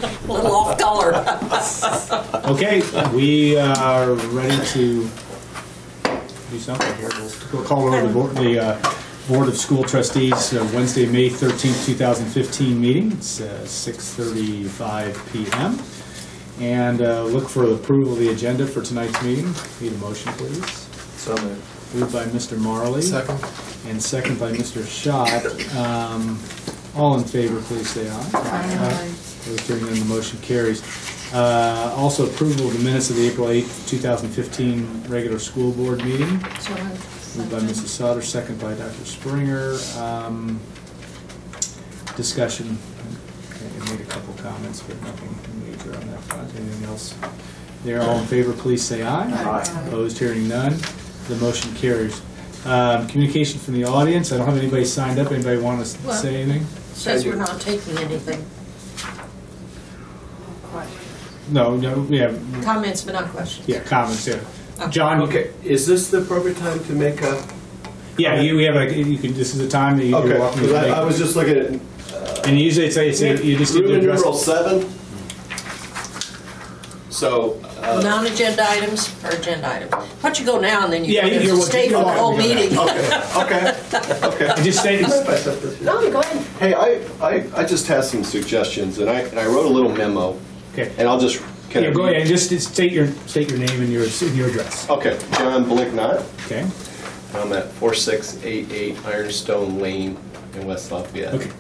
A little off color. Okay, we are ready to do something here. We'll call over the Board of School Trustees Wednesday, May 13th, 2015 meeting. It's 6:35 p.m. And look for the approval of the agenda for tonight's meeting. Need a motion, please. So moved. Moved by Mr. Marley. Second. And second by Mr. Schott. All in favor, please say aye. Aye. Those hearing none, the motion carries. Also approval of the minutes of the April 8th, 2015 regular school board meeting. So Moved by Mrs. Sauter, second by Dr. Springer. Discussion. I made a couple comments, but nothing major on that front. Anything else? There, all in favor, please say aye. Aye. Opposed, hearing none. The motion carries. Communication from the audience. I don't have anybody signed up. Anybody want to say anything? says we're not taking anything. No, yeah. Comments, but not questions. Yeah, comments, yeah. Okay. John, Okay, is this the appropriate time to make a... yeah, we have you can. This is the time that you're Okay, welcome to because make. I was just looking at... And usually it's you just need to Roman address numeral 7. So... Non-agenda items or agenda items. But you go now and then you you're stay for the whole meeting. Okay. just stay. No, go ahead. Hey, I just had some suggestions, and I wrote a little memo, Okay. and I'll just... Yeah, go ahead and just state your name and your address. Okay, John Blicknott. Okay. I'm at 4688 Ironstone Lane in West Lafayette. Okay.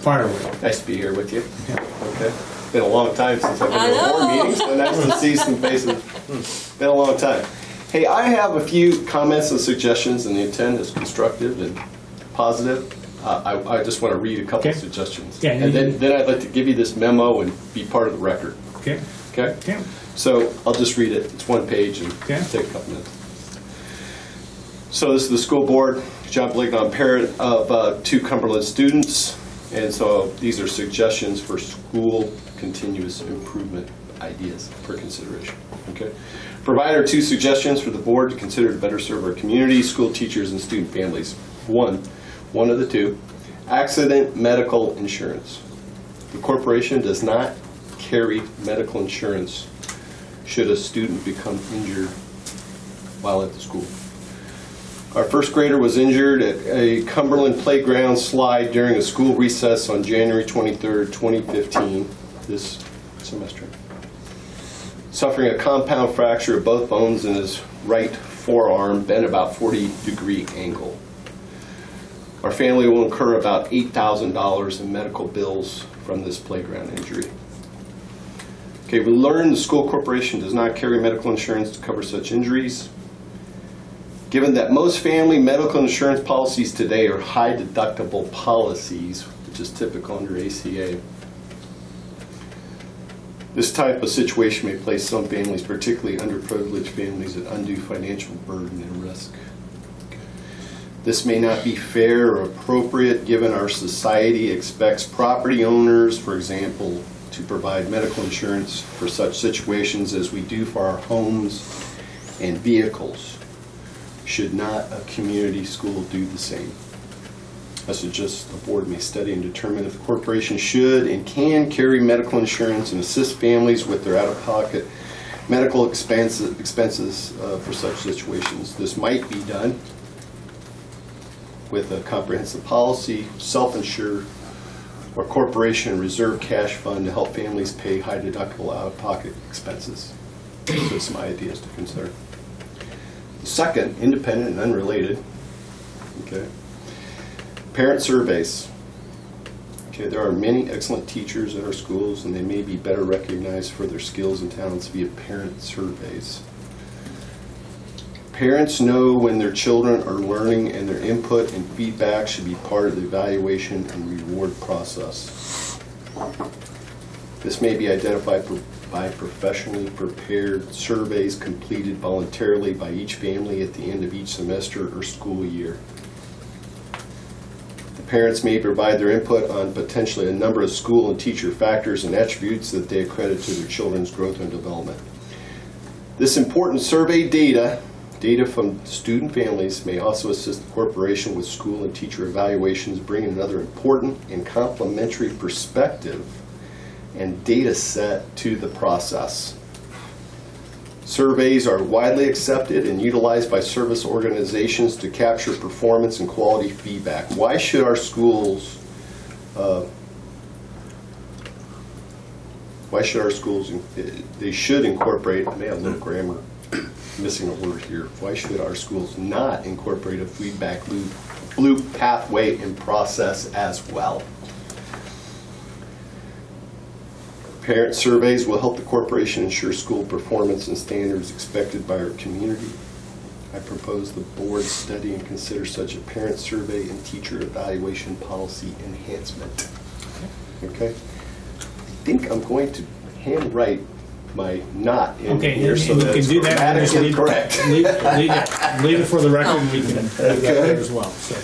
Fire away. Nice to be here with you. Yeah. Okay. Been a long time since I've been to a board meeting, so nice to see some faces. Been a long time. Hey, I have a few comments and suggestions, and the intent is constructive and positive. I just want to read a couple of suggestions. Yeah, and then I'd like to give you this memo and be part of the record. Okay. Okay? Yeah. So I'll just read it. It's one page and take a couple minutes. So this is the school board. John Blake, I'm parent of 2 Cumberland students. And so these are suggestions for school continuous improvement ideas for consideration. Okay. Provide our 2 suggestions for the board to consider to better serve our community, school teachers, and student families. One of the 2, accident medical insurance. The corporation does not carry medical insurance should a student become injured while at the school. Our first grader was injured at a Cumberland playground slide during a school recess on January 23rd, 2015, this semester. Suffering a compound fracture of both bones in his right forearm, bent about 40-degree angle. Our family will incur about $8,000 in medical bills from this playground injury. Okay, we learned the school corporation does not carry medical insurance to cover such injuries. Given that most family medical insurance policies today are high deductible policies, which is typical under ACA, this type of situation may place some families, particularly underprivileged families, at undue financial burden and risk. This may not be fair or appropriate given our society expects property owners, for example, to provide medical insurance for such situations as we do for our homes and vehicles. Should not a community school do the same? I suggest the board may study and determine if the corporation should and can carry medical insurance and assist families with their out-of-pocket medical expenses for such situations. This might be done with a comprehensive policy, self-insured, or corporation reserve cash fund to help families pay high deductible out-of-pocket expenses. So some ideas to consider. The second, independent and unrelated, okay, parent surveys. Okay, there are many excellent teachers in our schools, and they may be better recognized for their skills and talents via parent surveys. Parents know when their children are learning, and their input and feedback should be part of the evaluation and reward process. This may be identified by professionally prepared surveys completed voluntarily by each family at the end of each semester or school year. The parents may provide their input on potentially a number of school and teacher factors and attributes that they accredit to their children's growth and development. This important survey data from student families may also assist the corporation with school and teacher evaluations, bringing another important and complementary perspective and data set to the process. Surveys are widely accepted and utilized by service organizations to capture performance and quality feedback. Why should our schools they should incorporate, I may have a little grammar, missing a word here. Why should our schools not incorporate a feedback loop pathway and process as well? Parent surveys will help the corporation ensure school performance and standards expected by our community. I propose the board study and consider such a parent survey and teacher evaluation policy enhancement. Okay? I think I'm going to handwrite my not in here so that it's grammatically correct. Leave it for the record, and we can leave that there as well. So,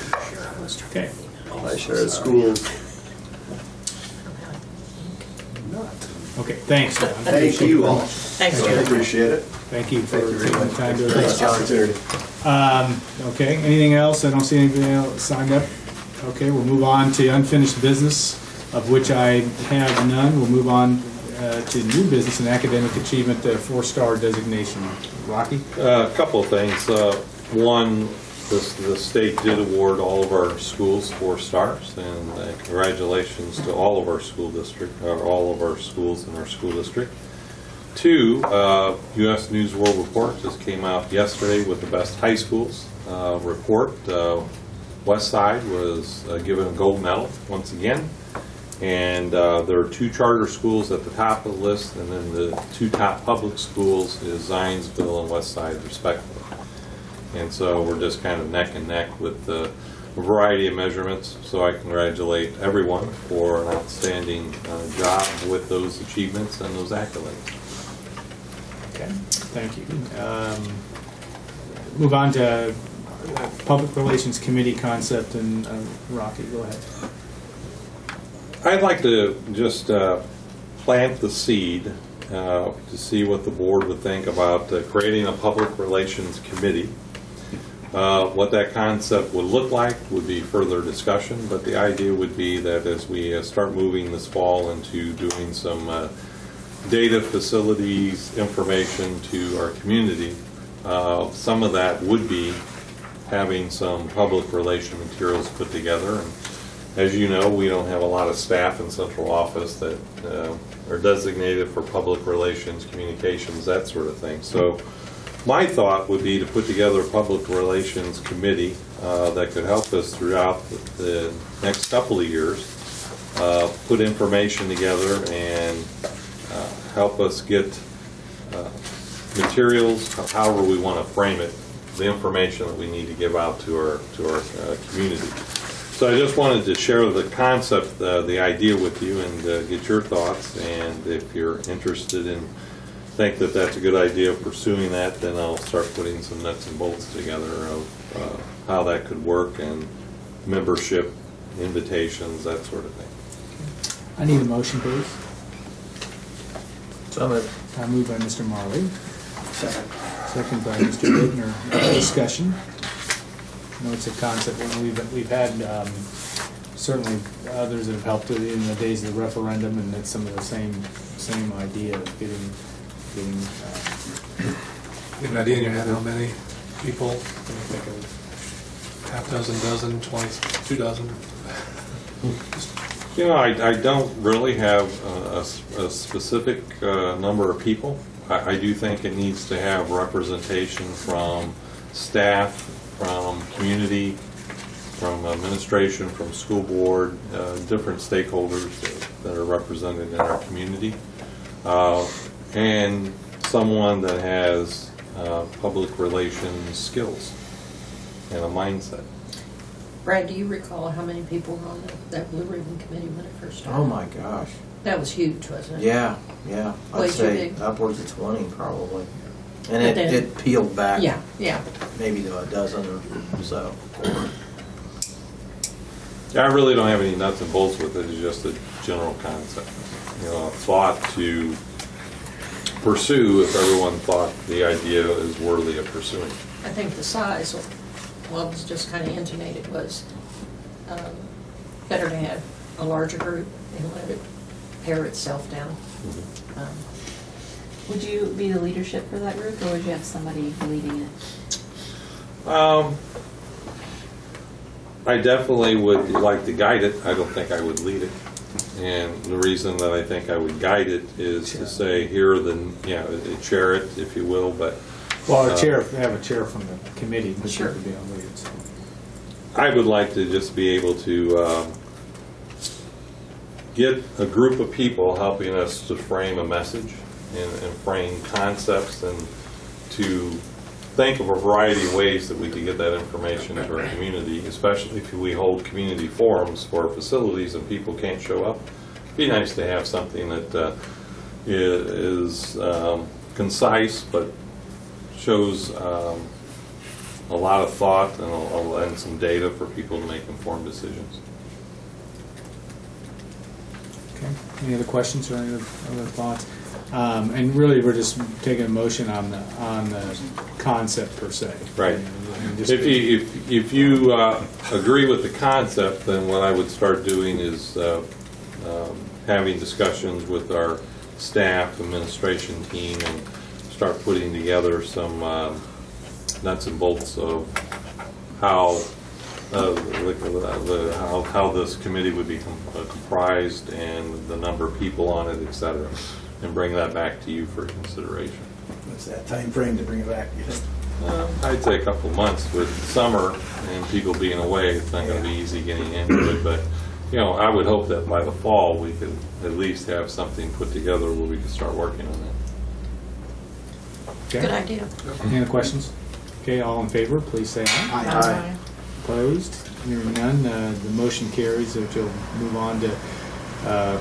okay. I share a school. Okay, thanks, John. Thank you all. Thanks, I John. appreciate it. Thank you for taking the time to Thanks, address John. Okay, anything else? I don't see anything else signed up. Okay, we'll move on to unfinished business, of which I have none. We'll move on to new business and academic achievement, 4-star designation. Rocky? A couple of things. One, the state did award all of our schools 4 stars, and congratulations to all of our school district, or all of our schools in our school district. 2, U.S. News World Report just came out yesterday with the best high schools report. West Side was given a gold medal once again, and there are 2 charter schools at the top of the list, and then the 2 top public schools is Zionsville and West Side respectively. And so we're just kind of neck and neck with a variety of measurements. So I congratulate everyone for an outstanding job with those achievements and those accolades. Okay, thank you. Move on to Public Relations Committee concept, and Rocky, go ahead. I'd like to just plant the seed to see what the board would think about creating a public relations committee. What that concept would look like would be further discussion, but the idea would be that as we start moving this fall into doing some data facilities information to our community, some of that would be having some public relation materials put together. And as you know, we don't have a lot of staff in central office that are designated for public relations, communications, that sort of thing. So my thought would be to put together a public relations committee that could help us throughout the next couple of years, put information together and help us get materials, however we want to frame it, the information that we need to give out to our community. So I just wanted to share the concept, the idea with you, and get your thoughts. And if you're interested in, think that that's a good idea of pursuing that, then I'll start putting some nuts and bolts together of how that could work, and membership, invitations, that sort of thing. I need a motion, please. So moved. Moved by Mr. Marley. Second by Mr. Bittner. Discussion. I know it's a concept when we've had certainly others that have helped in the days of the referendum, and it's some of the same idea of getting. You have an idea in your head how many people? Half dozen, 20, 2 dozen? You know, I don't really have a specific number of people. I do think it needs to have representation from staff, from community, from administration, from school board, different stakeholders that are represented in our community, and someone that has public relations skills and a mindset. Brad, do you recall how many people were on that Blue Ribbon Committee when it first started? Oh my gosh. That was huge, wasn't it? Yeah. Way I'd too say big. upwards of 20 probably. But And then- it peeled back Yeah. maybe to a dozen or so. I really don't have any nuts and bolts with it. It's just a general concept. You know, a thought to pursue if everyone thought the idea is worthy of pursuing. I think the size, well, it was just kind of intimated, was better to have a larger group and let it pare itself down. Would you be the leadership for that group, or would you have somebody leading it? I definitely would like to guide it. I don't think I would lead it. And the reason that I think I would guide it is to say, here are the, chair it, if you will, but... Well, have a chair from the committee, but Sure. you could be on lead. So. I would like to just be able to get a group of people helping us to frame a message and frame concepts and to think of a variety of ways that we could get that information to our community, especially if we hold community forums for our facilities and people can't show up. It'd be nice to have something that is concise but shows a lot of thought and some data for people to make informed decisions. Okay. Any other questions or any other thoughts? And really, we're just taking a motion on the concept per se. Right. And just- If you agree with the concept, then what I would start doing is having discussions with our staff, administration team, and start putting together some nuts and bolts of how how this committee would be comprised and the number of people on it, et cetera, and bring that back to you for consideration. What's that time frame to bring it back, you think? I'd say a couple of months. With summer and people being away, it's not going to be easy getting into it, but I would hope that by the fall we could at least have something put together where we could start working on that. Okay. Good idea. Any other questions? Okay, all in favor, please say aye. Aye. Opposed? Hearing none, the motion carries. That you'll move on to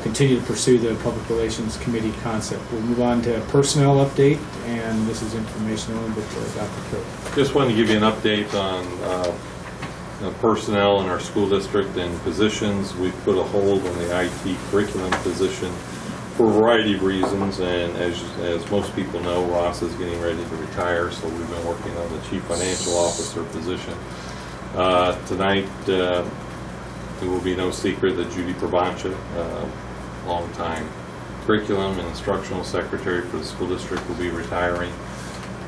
continue to pursue the Public Relations Committee concept. We'll move on to personnel update, and this is information only, but Dr. Kelly. Just wanted to give you an update on personnel in our school district and positions. We've put a hold on the IT curriculum position for a variety of reasons, and as most people know, Ross is getting ready to retire, so we've been working on the Chief Financial Officer position. Tonight, it will be no secret that Judy Provancha, longtime curriculum and instructional secretary for the school district, will be retiring.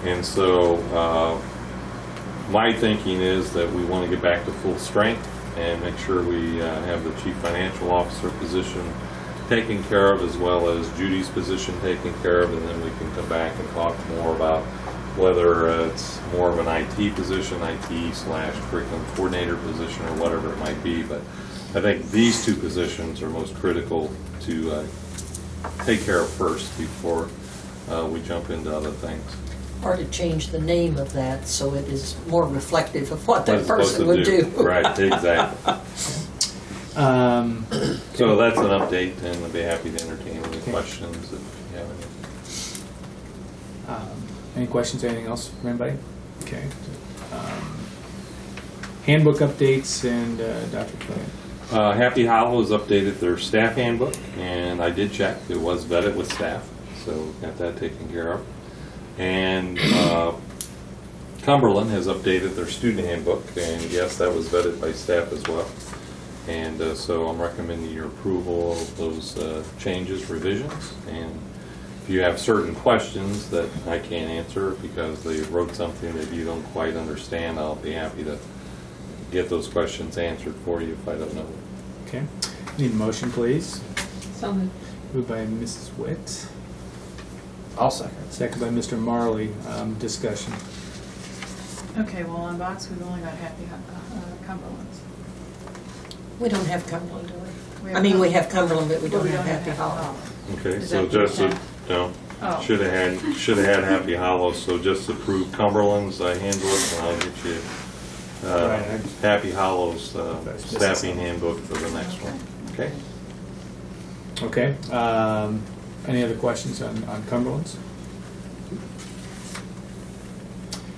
And so my thinking is that we want to get back to full strength and make sure we have the Chief Financial Officer position taken care of, as well as Judy's position taken care of, and then we can come back and talk more about whether it's more of an IT position, IT/curriculum coordinator position, or whatever it might be. But I think these two positions are most critical to take care of first before we jump into other things. Or to change the name of that so it is more reflective of what that What it's supposed person to would do. Right, exactly. So that's an update, and I'd be happy to entertain any questions if you have any. Any questions, anything else from anybody? Okay. Handbook updates and Dr. Kelly. Happy Hollow has updated their staff handbook, and I did check. It was vetted with staff, so got that taken care of. And Cumberland has updated their student handbook, and yes, that was vetted by staff as well. And so I'm recommending your approval of those changes, revisions. And if you have certain questions that I can't answer because they wrote something that you don't quite understand, I'll be happy to get those questions answered for you if I don't know. Okay. Need a motion, please. So moved. Moved by Mrs. Witt. I'll second. Second by Mr. Marley. Discussion. Okay, well, on box, we've only got Happy Cumberlands. We don't have Cumberland, do we? We I have mean, we Cumberland. have Cumberland, but we Well, don't have Happy Hollow. Okay, Is so that what you're just saying? no, Oh. should have had Happy Hollow. So just approve Cumberland's handbook, and I'll get you Right, Happy Hollow's That's staffing handbook for the next one. Okay. Okay. Any other questions on Cumberland's?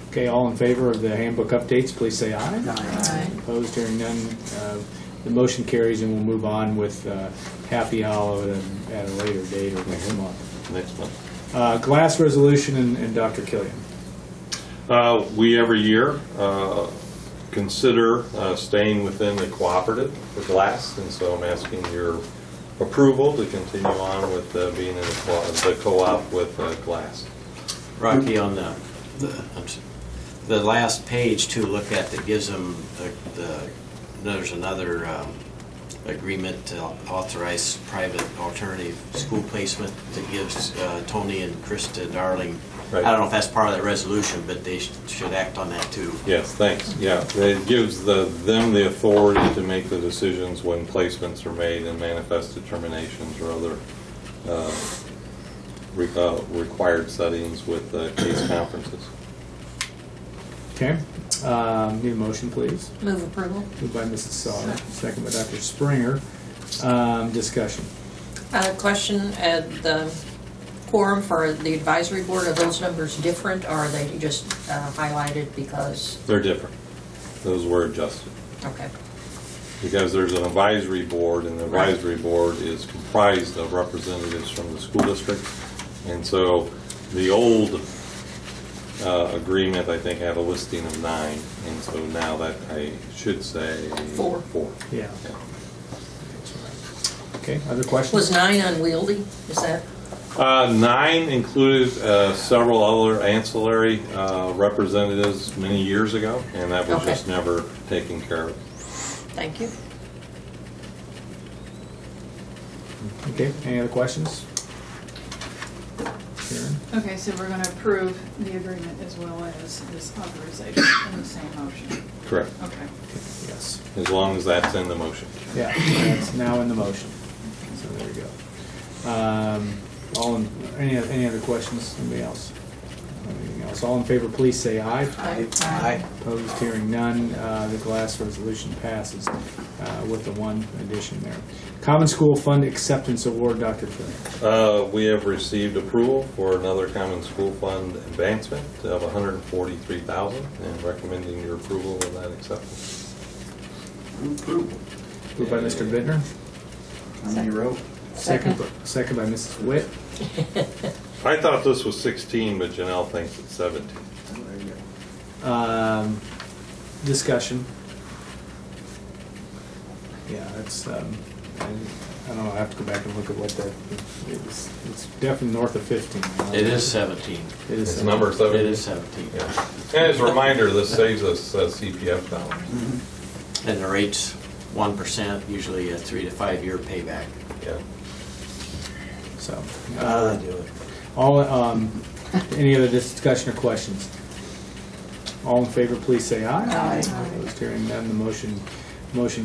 Okay, all in favor of the handbook updates, please say aye. Aye. Opposed, hearing none. The motion carries, and we'll move on with Happy Hollow at a later date or next month. Next one. Glass resolution and Dr. Killian. We every year consider staying within the cooperative for glass, and so I'm asking your approval to continue on with being in the co-op with Glass. Rocky, on the last page to look at that gives them there's another agreement to authorize private alternative school placement that gives Tony and Krista Darling. Right. I don't know if that's part of that resolution, but they should act on that too. Yes, thanks. Yeah, it gives them the authority to make the decisions when placements are made and manifest determinations or other required settings with case conferences. Okay. Need a motion, please. Move approval. Moved by Mrs. Sauer, second by Dr. Springer. Discussion. Question, the quorum for the advisory board, are those numbers different, or are they just highlighted because? They're different. Those were adjusted. Okay. Because there's an advisory board, and the advisory board is comprised of representatives from the school district. And so the old agreement, I think, had a listing of 9, and so now that I should say 4. Yeah. Okay, other questions? Was 9 unwieldy? Is that? 9 included several other ancillary representatives many years ago, and that was just never taken care of. Thank you. Okay, any other questions? Karen? Okay, so we're going to approve the agreement as well as this authorization in the same motion. Correct. Okay. Yes. As long as that's in the motion. Yeah, that's now in the motion. So there we go. Any other questions? Anybody else? Anything else? All in favor, please say aye. Aye. Opposed, hearing none. The Glass resolution passes with the one addition there. Common School Fund Acceptance Award, Dr. Turner. We have received approval for another Common School Fund advancement of $143,000 and recommending your approval of that acceptance. Approval. Moved by Mr. Bittner. On your rope. Second by Mrs. Witt. I thought this was 16, but Janelle thinks it's 17. Discussion. Yeah, that's, I don't know, I have to go back and look at what that is. It's definitely north of 15. It is 17. It is It's 17. number 17. It is 17. Yeah. And as a reminder, this saves us CPF dollars. Mm-hmm. And the rate's 1%, usually a 3 to 5 year payback. Yeah. So, Do it. all, any other discussion or questions? All in favor, please say aye. Aye. Opposed, hearing none, the motion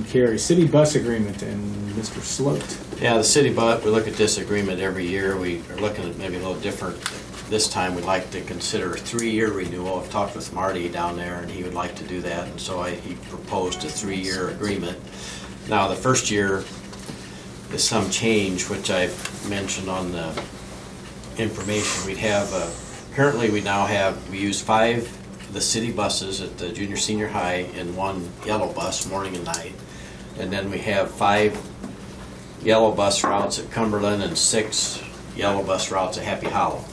carries. City bus agreement, and Mr. Sloat. Yeah, the city bus, we look at this agreement every year. We are looking at maybe a little different. This time we'd like to consider a 3-year renewal. I've talked with Marty down there, and he would like to do that, and so he proposed a 3-year agreement. Now, the first year is some change, which I've mentioned on the information. We'd have, currently we use 5 the city buses at the junior senior high and 1 yellow bus morning and night, and then we have 5 yellow bus routes at Cumberland and 6 yellow bus routes at Happy Hollow.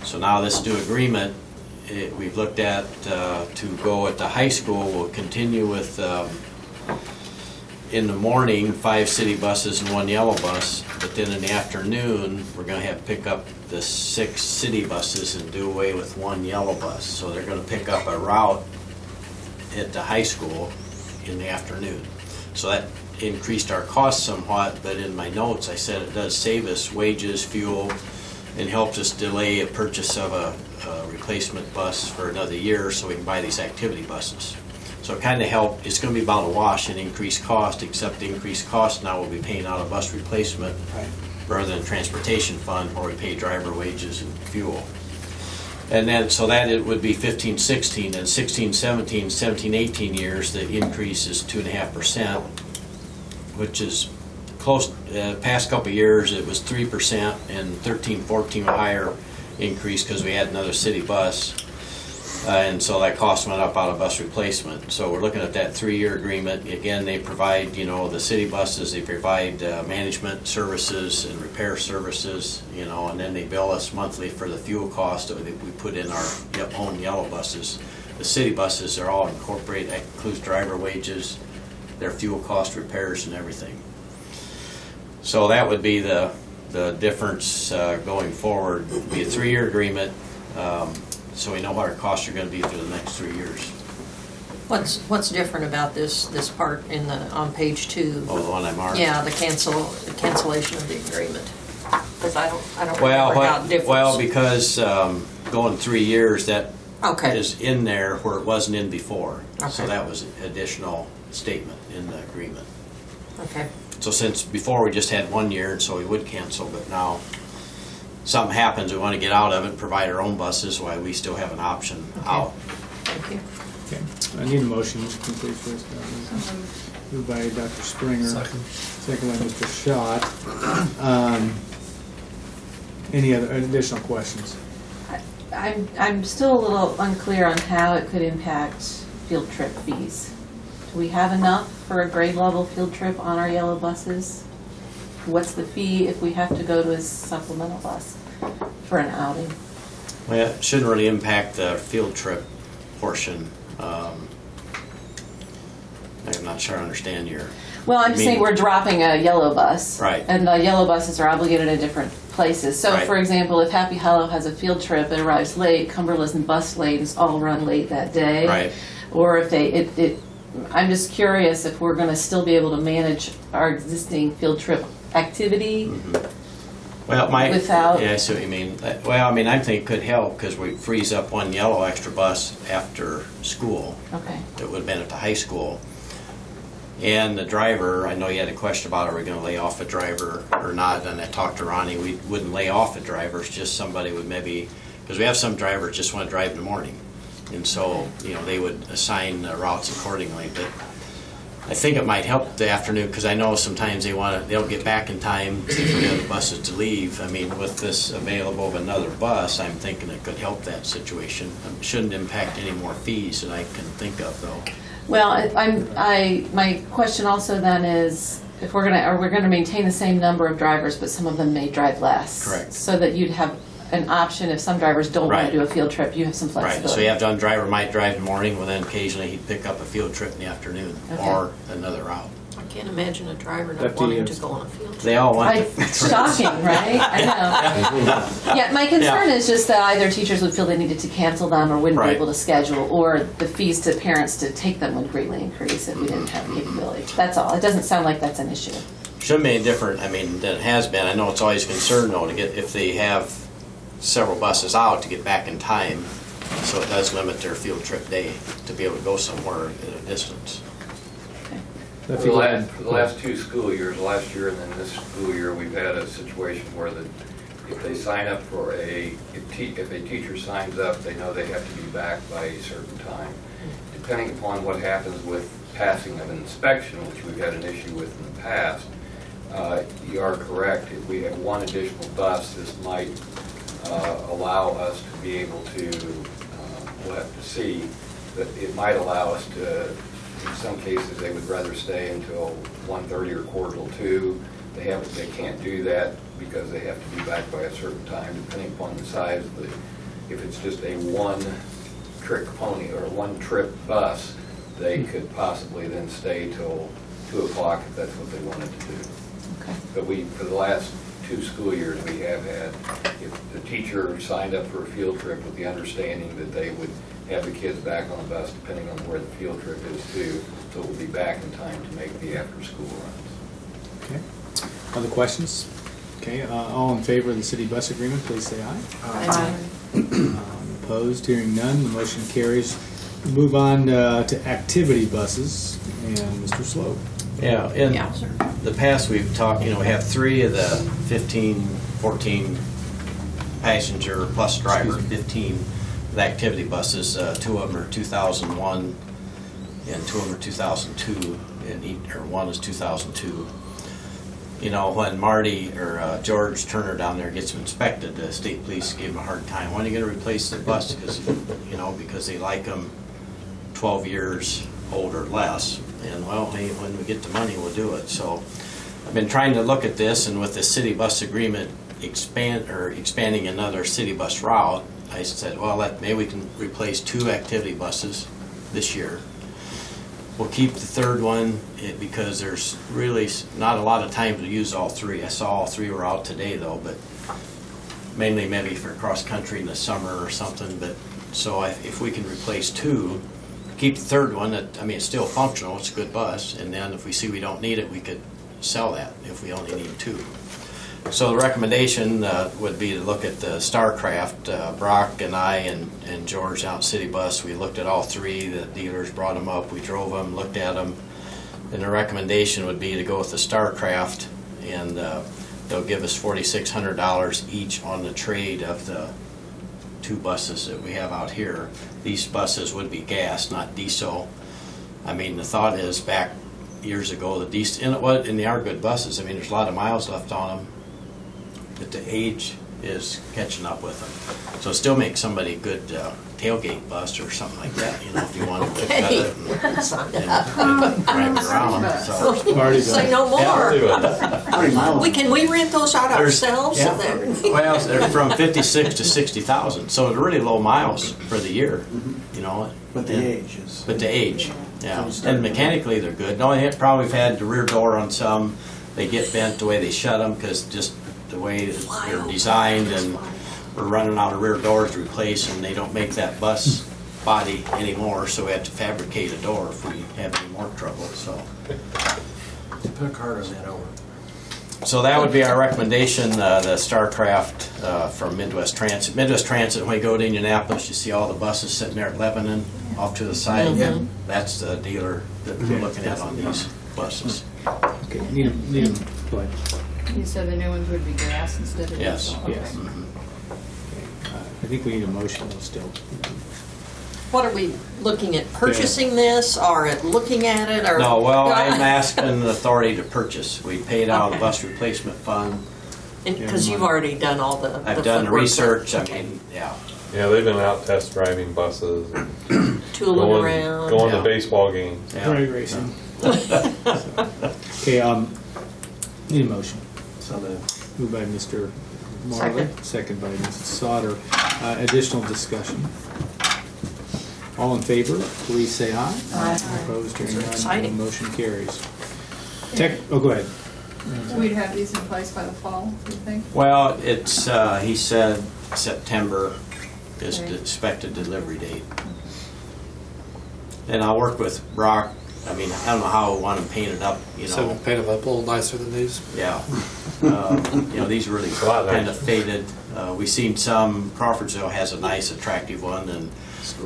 So now this new agreement we've looked at to go at the high school. We'll continue with in the morning 5 city buses and 1 yellow bus, but then in the afternoon we're going to have pick up the 6 city buses and do away with 1 yellow bus. So they're going to pick up a route at the high school in the afternoon. So that increased our costs somewhat, but in my notes I said it does save us wages, fuel, and helps us delay a purchase of a replacement bus for another year so we can buy these activity buses. So it kind of helped. It's going to be about a wash in increased cost, except the increased cost now we'll be paying out of bus replacement rather than transportation fund where we pay driver wages and fuel. And then so that it would be 15-16, and 16-17, 17-18 years the increase is 2.5%, which is close. Past couple of years it was 3%, and 13-14 a higher increase because we had another city bus. And so that cost went up out of bus replacement. So we're looking at that 3-year agreement. Again, they provide, the city buses, they provide management services and repair services, and then they bill us monthly for the fuel cost that we put in our own yellow buses. The city buses are all incorporated. That includes driver wages, their fuel cost, repairs, and everything. So that would be the difference going forward. It'd be a 3-year agreement, so we know what our costs are going to be for the next 3 years. What's different about this part on page 2? Oh, the one I marked? Yeah, the cancellation of the agreement. Because I don't Well, remember how it differs. well, because going 3 years, that Okay. is in there where it wasn't in before. So Okay. that was an additional statement in the agreement. Okay. So since before we just had 1 year, and so we would cancel, but now something happens, we want to get out of it, provide our own buses, while we still have an option out. Thank you. Okay, I need a motion, Mr. Complete first. Moved by Dr. Springer. Second by Mr. Schott. Any other additional questions? I'm still a little unclear on how it could impact field trip fees. Do we have enough for a grade level field trip on our yellow buses? What's the fee if we have to go to a supplemental bus for an outing? Well, it shouldn't really impact the field trip portion. I'm not sure I understand your... Well, I'm just saying we're dropping a yellow bus. Right. And the yellow buses are obligated in different places. So, Right. for example, if Happy Hollow has a field trip, it arrives late, Cumberland bus lanes all run late that day. Right. Or if I'm just curious if we're going to still be able to manage our existing field trip activity. Well, Without- yeah, I see what you mean. Well, I mean, I think it could help because we freeze up one yellow extra bus after school. Okay. That would have been at the high school. And the driver, I know you had a question about are we going to lay off a driver or not, and I talked to Ronnie, we wouldn't lay off a driver, it's just somebody would maybe, because we have some drivers just want to drive in the morning. And so, they would assign routes accordingly, but I think it might help the afternoon because I know sometimes they'll get back in time for the other buses to leave. I mean, with this available of another bus, I'm thinking it could help that situation. It shouldn't impact any more fees that I can think of, though. Well, my question also then is if we're gonna maintain the same number of drivers, but some of them may drive less. Correct. So that you'd have an option if some drivers don't want Right. to do a field trip, you have some flexibility. Right, so you have one driver might drive in the morning, well then occasionally he'd pick up a field trip in the afternoon Okay. or another route. I can't imagine a driver not That wanting is- to go on a field trip. They all want It's shocking, right? I know. Yeah, my concern is just that either teachers would feel they needed to cancel them or wouldn't be Right. able to schedule, or the fees to parents to take them would greatly increase if we didn't have the capability. That's all. It doesn't sound like that's an issue. Shouldn't be any different, I mean, than it has been. I know it's always a concern though to get, if they have several buses out, to get back in time. So it does limit their field trip day to be able to go somewhere at a distance. If For you the had- last, for the last 2 school years, last year and then this school year, we've had a situation where if they sign up for if a teacher signs up, they know they have to be back by a certain time. Depending upon what happens with passing of an inspection, which we've had an issue with in the past, you are correct. If we have one additional bus, this might allow us to be able to, we'll have to see, but it might allow us to, in some cases, they would rather stay until 1:30 or 1:45. They can't do that because they have to be back by a certain time, depending upon the size of the, if it's just a one-trick pony or one-trip bus, they could possibly then stay till 2 o'clock if that's what they wanted to do. Okay. But for the last 2 school years, we have had, if the teacher signed up for a field trip with the understanding that they would have the kids back on the bus, depending on where the field trip is too, so we'll be back in time to make the after-school runs. Okay. Other questions? Okay, all in favor of the city bus agreement, please say aye. Opposed, hearing none, the motion carries. We move on to activity buses, and Mr. Sloat. Yeah, in Yeah, sir. the past we've talked, we have 3 of the 15, 14 passenger plus driver, 15 the activity buses. 2 of them are 2001 and 2 of them are 2002, or one is 2002. When Marty or George Turner down there gets them inspected, the state police gave him a hard time. When are you going to replace the bus? Because they like them 12 years old or less. And well, hey, when we get the money, we'll do it. So I've been trying to look at this, and with the city bus agreement expanding another city bus route, I said, well, maybe we can replace 2 activity buses this year. We'll keep the third one because there's really not a lot of time to use all three. I saw all three were out today though, but mainly maybe for cross country in the summer or something. But so if we can replace two, keep the third one. It's still functional. It's a good bus. And then if we see we don't need it, we could sell that if we only need two. So the recommendation would be to look at the Starcraft. Brock and I and George out City Bus, we looked at all three. The dealers brought them up. We drove them, looked at them. And the recommendation would be to go with the Starcraft, and they'll give us $4,600 each on the trade of the two buses that we have out here. These buses would be gas, not diesel. The thought is back years ago, the diesel, and they are good buses. There's a lot of miles left on them. But the age is catching up with them. So it still makes somebody a good tailgate bus or something like that, if you want to cut it and drive it around. So. Say no more. How many miles? Can we rent those out ourselves? Yeah. Well, they're from 56 to 60,000, so they're really low miles for the year, But the age is. But the age, yeah. And mechanically they're good. The only problem we've had, the rear door on some, they get bent the way they shut them because just the way they're designed, and we're running out of rear doors to replace, and they don't make that bus body anymore, so we have to fabricate a door if we have any more trouble. So Put a card on that over. So that would be our recommendation, the Starcraft from Midwest Transit. Midwest Transit, when you go to Indianapolis, you see all the buses sitting there at Lebanon off to the side. Mm-hmm. That's the dealer that we're looking at on these buses. Okay, need them, go ahead. You said the new ones would be gas instead of Yes. diesel? Okay. Yes. I think we need a motion still. What are we looking at, purchasing this or at looking at it or? No, well, I'm asking the authority to purchase. We paid out Okay. a bus replacement fund. Because you've already done all the. I've done the footwork. research. Yeah, they've been out test driving buses and Tooling around. going Yeah. to baseball games. Yeah. Right, racing. Okay, need a motion. So Moved by Mr. Marley, second by Mrs. Sauter. Additional discussion. All in favor, please say aye. Aye. Opposed, hearing These are none, exciting. motion carries. Go ahead. We'd have these in place by the fall, do you think? Well, it's, he said September is the Okay. expected delivery date. And I'll work with Brock. I don't know how I want them painted up, So we'll paint them up a little nicer than these. Yeah. These really A lot kind nicer. of faded. We've seen some, Crawfordsville has a nice attractive one, and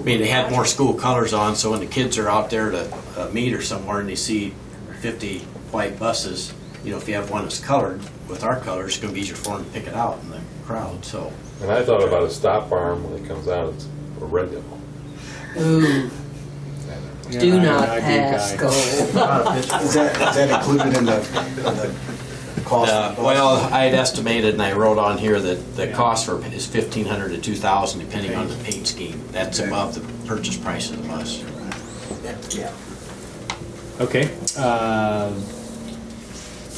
they had more school colors on, so when the kids are out there to meet or somewhere and they see 50 white buses, if you have one that's colored with our colors, it's going to be easier for them to pick it out in the crowd. So. And I thought about a stop arm when it comes out, it's a red yellow. Ooh, You're do an not idea pass guy. go. is that included in the cost? of the bus? Well, I had estimated, and I wrote on here that the Yeah. cost for is $1,500 to $2,000, depending on the paint scheme. That's Okay. above the purchase price of the bus. Yeah. Okay.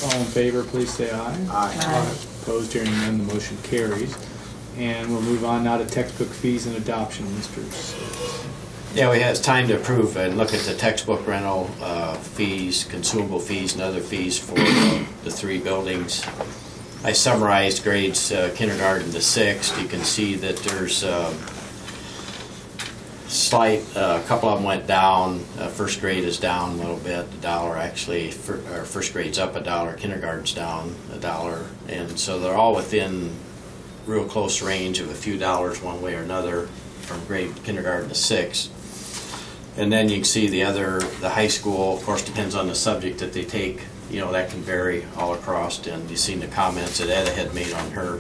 All in favor, please say aye. Aye. Opposed, hearing none, the motion carries. And we'll move on now to textbook fees and adoption, Mr. Yeah, we had time to approve and look at the textbook rental fees, consumable fees, and other fees for the three buildings. I summarized grades kindergarten to 6th. You can see that there's slight, a couple of them went down. First grade is down a little bit, $1 actually. First grade's up $1, kindergarten's down $1. And so they're all within real close range of a few dollars one way or another from grade kindergarten to 6th. And then you can see the high school, of course, depends on the subject that they take. That can vary all across. And you've seen the comments that Etta had made on her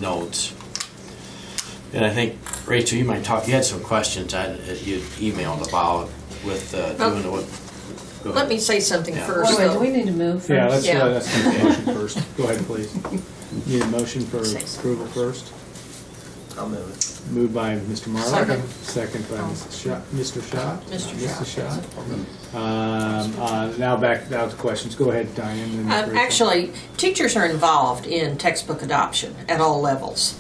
notes. And I think, Rachel, you might talk, you had some questions you emailed about with doing the, go ahead. Let me say something Yeah. first. Wait, do though. we need to move first? Yeah, let's Yeah. let's do the motion first. Go ahead, please. Need a motion for Say some approval first. I'll move it. Moved by Mr. Marlowe. Second. Second by Mrs. Schott. Mr. Schott. Mr. Schott. Now back to questions. Go ahead, Diane. and then Rachel. Actually, teachers are involved in textbook adoption at all levels.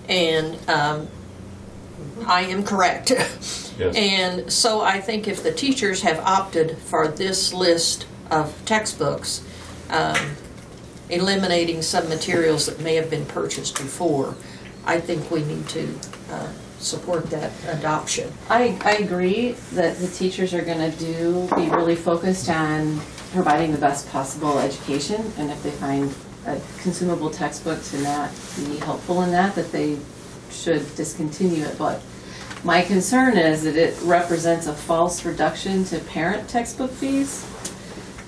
And I am correct. Yes. And so I think if the teachers have opted for this list of textbooks, eliminating some materials that may have been purchased before, I think we need to support that adoption. I agree that the teachers are going to be really focused on providing the best possible education, and if they find a consumable textbook to not be helpful in that they should discontinue it. But my concern is that it represents a false reduction to parent textbook fees.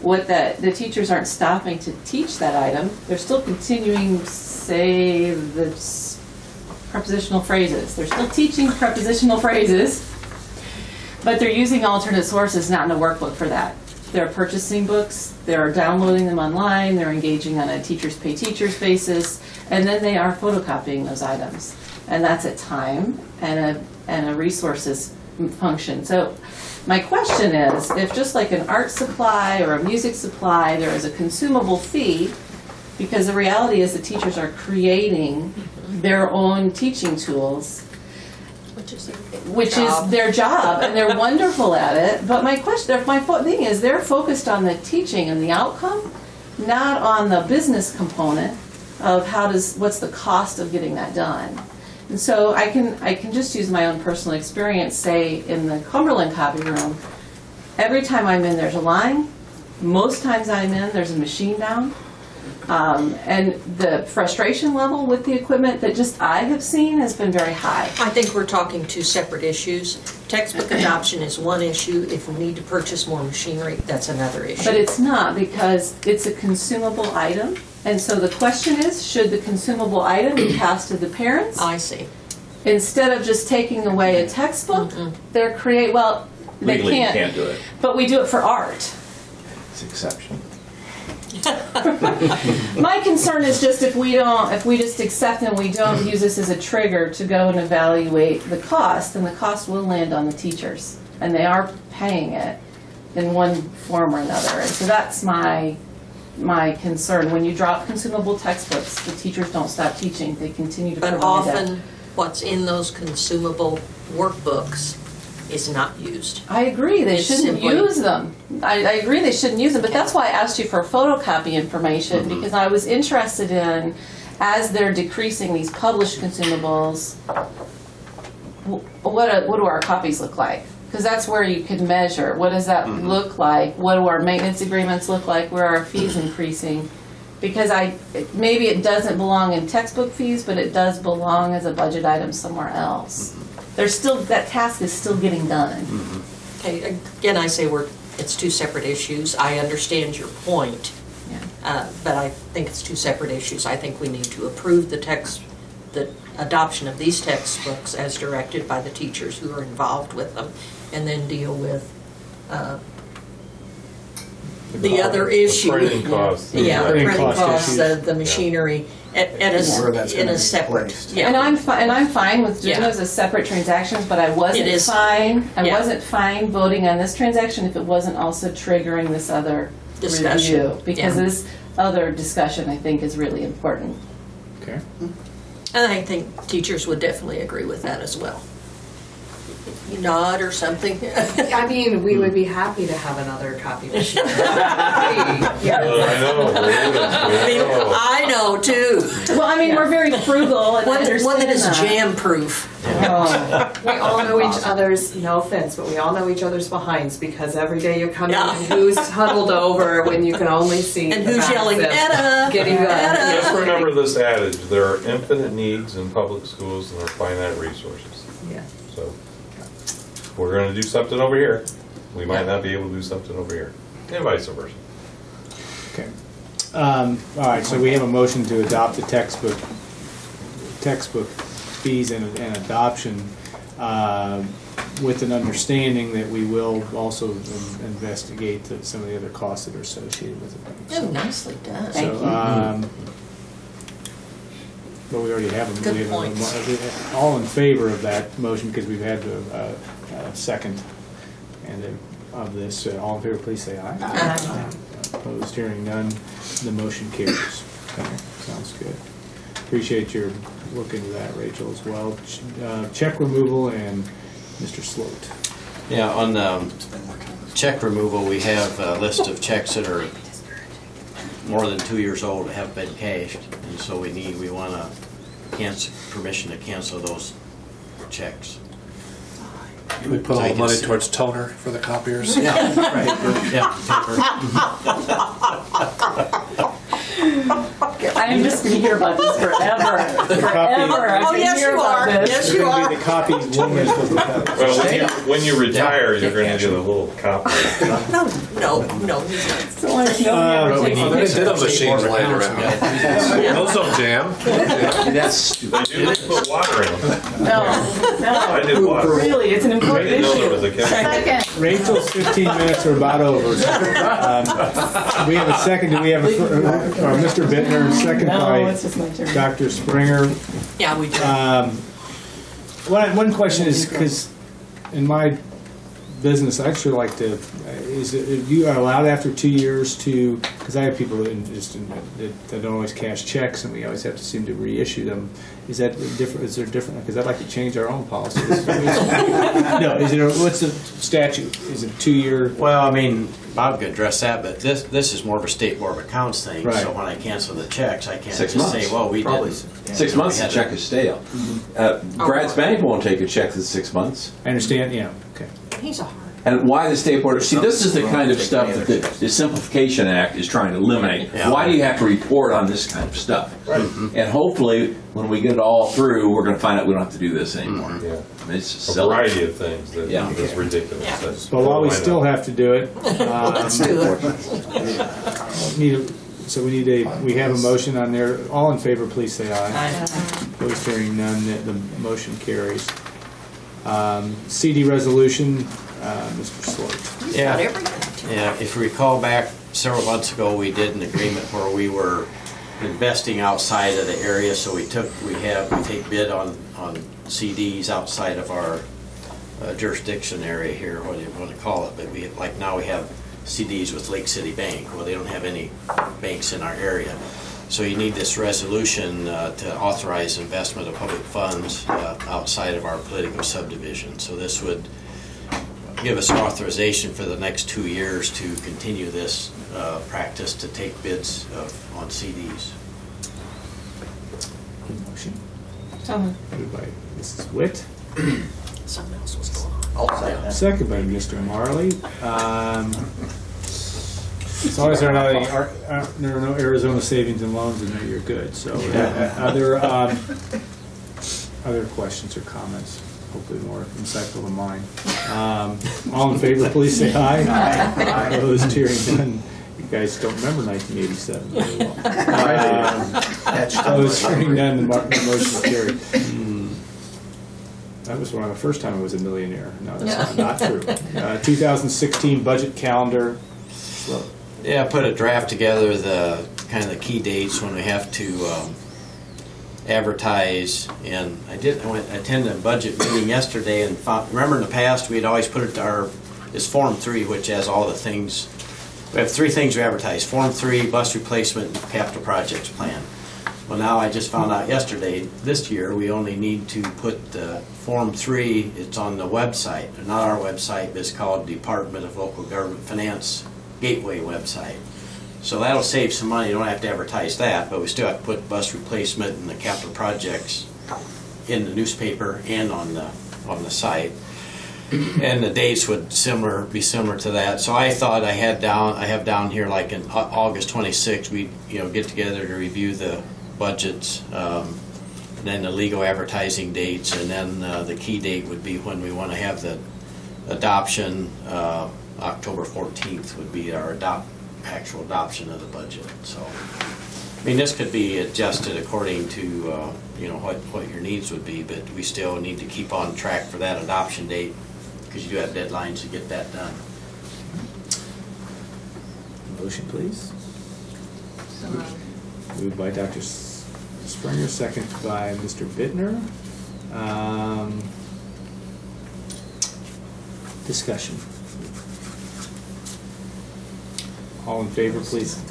The teachers aren't stopping to teach that item. They're still continuing, say, the prepositional phrases. They're still teaching prepositional phrases, but they're using alternate sources not in a workbook for that. They're purchasing books, they're downloading them online, they're engaging on a teachers pay teachers basis, and then they are photocopying those items. And that's a time and a resources function. So my question is, if just like an art supply or a music supply, there is a consumable fee, because the reality is the teachers are creating their own teaching tools, which is their job, and they're wonderful at it. But my thing is, they're focused on the teaching and the outcome, not on the business component of what's the cost of getting that done. And so I can just use my own personal experience. Say in the Cumberland copy room, every time I'm in, there's a line. Most times I'm in, there's a machine down. And the frustration level with the equipment that just I have seen has been very high. I think we're talking two separate issues. Textbook adoption is one issue. If we need to purchase more machinery, that's another issue. But it's not, because it's a consumable item. And so the question is, should the consumable item be passed to the parents? I see. Instead of just taking away a textbook, they Legally, can't. you can't do it. But we do it for art. It's exception. My concern is just if we just accept and we don't use this as a trigger to go and evaluate the cost, then the cost will land on the teachers, and they are paying it in one form or another. And so that's my concern. When you drop consumable textbooks, the teachers don't stop teaching; they continue to provide But that. often, what's in those consumable workbooks is not used. I agree, they It's shouldn't simply- use them. I agree they shouldn't use them, but that's why I asked you for photocopy information, because I was interested in, as they're decreasing these published consumables, what do our copies look like? Because that's where you can measure. What does that look like? What do our maintenance agreements look like? Where are our fees increasing? Because maybe it doesn't belong in textbook fees, but it does belong as a budget item somewhere else. That task is still getting done. Okay, again, I say it's two separate issues. I understand your point, but I think it's two separate issues. I think we need to approve the adoption of these textbooks as directed by the teachers who are involved with them, and then deal with the other issue. Printing costs. Yeah, the printing costs, issues. the machinery, in a separate. Yeah. And I'm fine with doing those as separate transactions, but I wasn't fine voting on this transaction if it wasn't also triggering this other Discussion. review, because this other discussion I think is really important. Okay. And I think teachers would definitely agree with that as well. You nod or something. I mean, we would be happy to have another copy machine. I know too. Well, I mean, we're very frugal, and One I understand that is that. jam-proof. We all know each other's, no offense, but we all know each other's behinds, because every day you come in and who's huddled over when you can only see And the who's backs yelling, of "Etta! getting Etta!" Just remember this adage, there are infinite needs in public schools and there are finite resources. Yeah. So if we're going to do something over here, we might not be able to do something over here, and vice versa. Okay. All right, so we have a motion to adopt the textbook fees and adoption with an understanding that we will also investigate some of the other costs that are associated with it. Oh, nicely done. So, but we already have them. Good points. All in favor of that motion, because we've had a second of this. All in favor, please say aye. Aye. Opposed, hearing none, the motion carries. Okay, sounds good. Appreciate your look into that, Rachel, as well. Check removal and Mr. Sloat. Yeah, on check removal, we have a list of checks that are more than 2 years old that have been cashed, and so we want to permission to cancel those checks. You would put all the money towards toner for the copiers? Yeah, right. Yeah, paper. I'm just going to hear about this forever. Forever. Oh, yes, you are. Yes, you are. The copies woman is supposed to have. Well, when you retire, you're going to get a little copy. No, he's not. So there's no They did have machines laying around. Those don't jam. That's stupid. They do put water in them. No, I did water. really, it's an I important didn't know there was issue. a chemical. Rachel's 15 minutes are about over. We have a second. Do we have Mr. Bittner, second No, by it's just my turn. Dr. Springer. Yeah, we do. One question is, because in my business, I actually like to, is you are allowed after 2 years to, because I have people that don't always cash checks, and we always have to seem to reissue them. Is that different? Is there different? Because I'd like to change our own policy. No, what's the statute? Is it 2 year? Well, I mean, Bob could address that, but this is more of a state board of accounts thing. Right. So when I cancel the checks, I can't 6 just months. say, well, we Probably. didn't. 6 months, We the had check is stale. Brad's Bank won't take a check that's 6 months. I understand. Yeah. Okay. He's a hard. And why the state board? See, this is the kind of stuff that the Simplification Act is trying to eliminate. Yeah. Why do you have to report on this kind of stuff? Right. And hopefully, when we get it all through, we're going to find out we don't have to do this anymore. Yeah. I mean, it's just A silly. variety of things that is ridiculous. Yeah. That's- But while we why not? still have to do it, Let's do it. we have a motion on there. All in favor, please say aye. Aye. Opposed, hearing none, the motion carries. CD resolution, Mr. Sloat. Yeah. Got everything. Yeah, if you recall back several months ago, we did an agreement where we were investing outside of the area, so we take bid on CDs outside of our jurisdiction area here, what do you want to call it, but now we have CDs with Lake City Bank. Well, they don't have any banks in our area. So you need this resolution to authorize investment of public funds outside of our political subdivision. So this would give us authorization for the next 2 years to continue this practice to take bids on CDs. Motion. So Moved by Mrs. Witt, Something else was going on. second by Mr. Marley. As long as there are no Arizona savings and loans in there, you're good. So other questions or comments? Hopefully more insightful than mine. All in favor, please say aye. Aye. Opposed, hearing none. You guys don't remember 1987 very well. Opposed, hearing none, the motion is carried. That was one of the first time I was a millionaire. No, that's not true. 2016 budget calendar. So, Yeah, I put a draft together, the kind of the key dates when we have to advertise, and I attended a budget meeting yesterday and remember in the past we'd always put it to this Form 3, which has all the things. We have 3 things we advertise: Form 3, bus replacement, and capital projects plan. Well, now I just found out yesterday, this year, we only need to put Form 3, it's on the website, not our website, but it's called Department of Local Government Finance Gateway website. So that'll save some money, you don't have to advertise that, but we still have to put bus replacement and the capital projects in the newspaper and on the site. And the dates would be similar to that. So I thought I have down here like in August 26th, we get together to review the budgets, and then the legal advertising dates, and then the key date would be when we want to have the adoption. October 14th would be our actual adoption of the budget. So, I mean, this could be adjusted according to what your needs would be, but we still need to keep on track for that adoption date because you do have deadlines to get that done. motion, please. Moved by Dr. Springer, second by Mr. Bittner. Discussion. All in favor, please.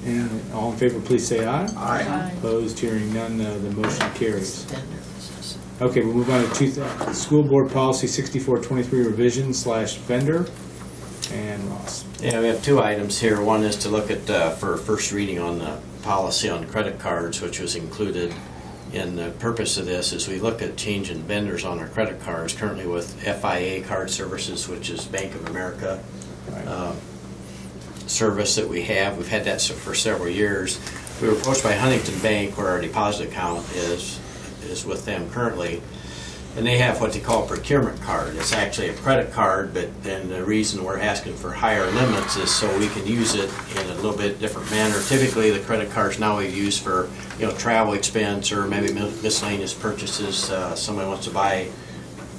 And all in favor, please say aye. Aye. Opposed, hearing none, the motion carries. Okay, we'll move on to School Board Policy 6423 revision / vendor. And Ross. Yeah, we have two items here. One is to look at, for first reading on the policy on credit cards, which was included in the purpose of this, is we look at changing vendors on our credit cards, currently with FIA Card Services, which is Bank of America service that we have. We've had that for several years. We were approached by Huntington Bank, where our deposit account is with them currently, and they have what they call a procurement card. It's actually a credit card, but then the reason we're asking for higher limits is so we can use it in a little bit different manner. Typically, the credit cards now we use for travel expense or maybe miscellaneous purchases. Somebody wants to buy a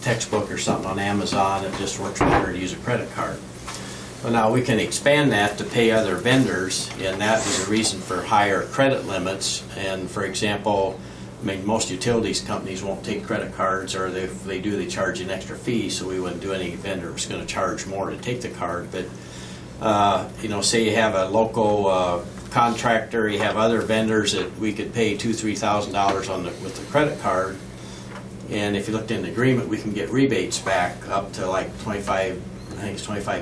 textbook or something on Amazon, it just works better to use a credit card. Well, now we can expand that to pay other vendors, and that is a reason for higher credit limits. And for example, I mean, most utilities companies won't take credit cards, or if they do, they charge an extra fee, so we wouldn't do any vendor who's going to charge more to take the card. But, say you have a local contractor, you have other vendors that we could pay $2,000, $3,000 with the credit card, and if you looked in the agreement, we can get rebates back up to like 25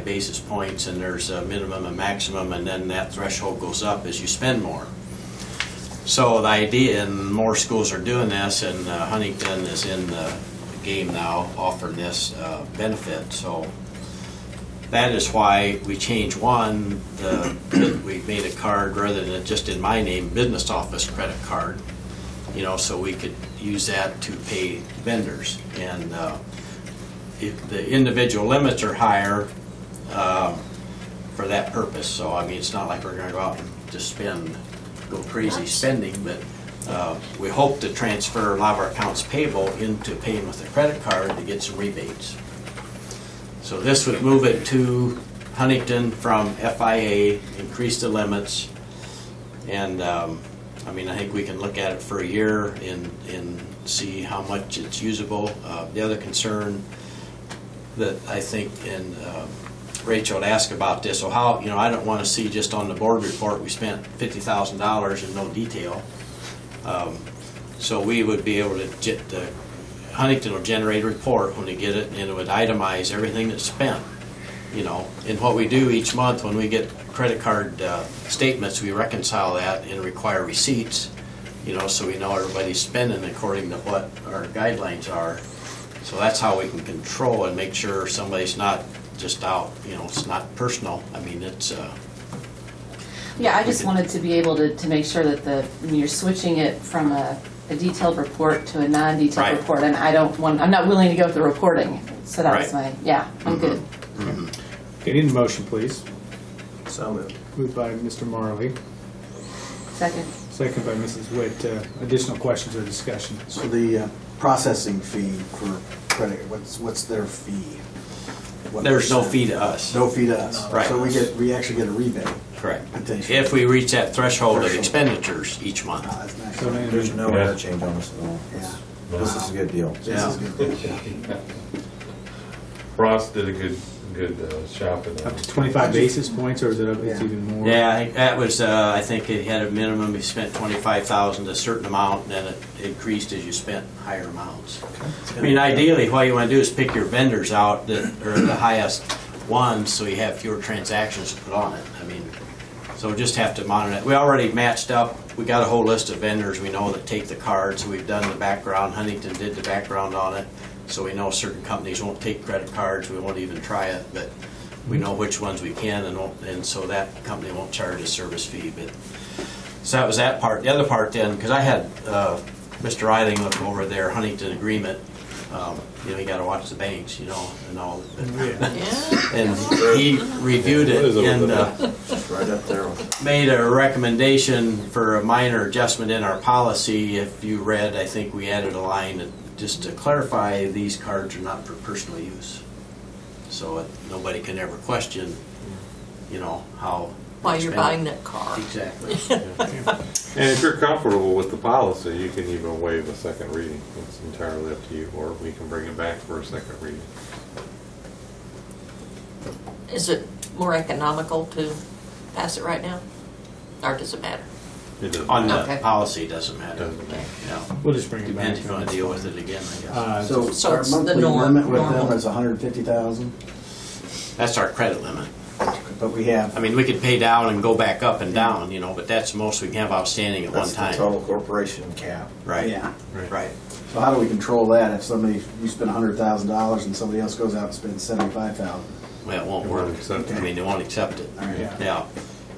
basis points, and there's a minimum and maximum, and then that threshold goes up as you spend more. So the idea, and more schools are doing this, and Huntington is in the game now offering this benefit. So that is why we changed one. We made a card rather than just in my name, business office credit card. So we could use that to pay vendors, and if the individual limits are higher for that purpose. So I mean, it's not like we're going to go out and just go crazy spending, but we hope to transfer a lot of our accounts payable into paying with a credit card to get some rebates. So this would move it to Huntington from FIA, increase the limits, and I mean, I think we can look at it for a year and see how much it's usable. The other concern that I think, and Rachel had asked about this, so how, I don't want to see just on the board report we spent $50,000 in no detail. So we would be able to Huntington will generate a report when they get it, and it would itemize everything that's spent. And what we do each month when we get credit card statements, we reconcile that and require receipts, so we know everybody's spending according to what our guidelines are. So that's how we can control and make sure somebody's not just out, it's not personal. I mean, it's... Yeah, I just wanted to be able to make sure that when you're switching it from a detailed report to a non-detailed report, and I'm not willing to go with the reporting. So that was I'm good. Okay, need a motion, please. So moved. Moved by Mr. Marley. Second. Second by Mrs. Witt. Additional questions or discussion? So the processing fee for credit, what's their fee? There's no fee to us. No fee to us. Right. So we actually get a rebate. Correct. Potentially. If we reach that threshold of expenditures each month. That's nice. So then- There's no interchange on this at all. Yeah. This is a good deal. This is good. Ross did a good shopping. Up to 25 basis points, or is it it's even more? Yeah, I think that was, I think it had a minimum, you spent $25,000, a certain amount, and then it increased as you spent higher amounts. I mean, ideally, what you want to do is pick your vendors out that are the highest ones, so you have fewer transactions to put on it. I mean, so we just have to monitor it. We already matched up. We got a whole list of vendors we know that take the cards. We've done the background. Huntington did the background on it. So we know certain companies won't take credit cards. We won't even try it, but we know which ones we can, and so that company won't charge a service fee. But so that was that part. The other part then, because I had Mr. Eiling look over their Huntington agreement. You got to watch the banks, and all. And he reviewed it and Right up there. made a recommendation for a minor adjustment in our policy. If you read, I think we added a line that just to clarify, these cards are not for personal use. So nobody can ever question, how... Why you're buying that car. Exactly. And if you're comfortable with the policy, you can even waive a second reading. It's entirely up to you, or we can bring it back for a second reading. Is it more economical to pass it right now? Or does it matter? It doesn't. On the Okay. policy, doesn't matter. Doesn't matter. Yeah. We'll just bring it back. Depends if you want to deal with it again, I guess. So our it's the monthly limit with them is 150,000, That's our credit limit. but we have, I mean, we could pay down and go back up and down, you know, but that's the most we can have outstanding at one that's the time. total corporation cap. Right. Yeah. Right. So how do we control that if somebody, you spend $100,000 and somebody else goes out and spends 75,000? Well, it won't It work. won't accept I it. mean, they won't accept it. All right. Yeah.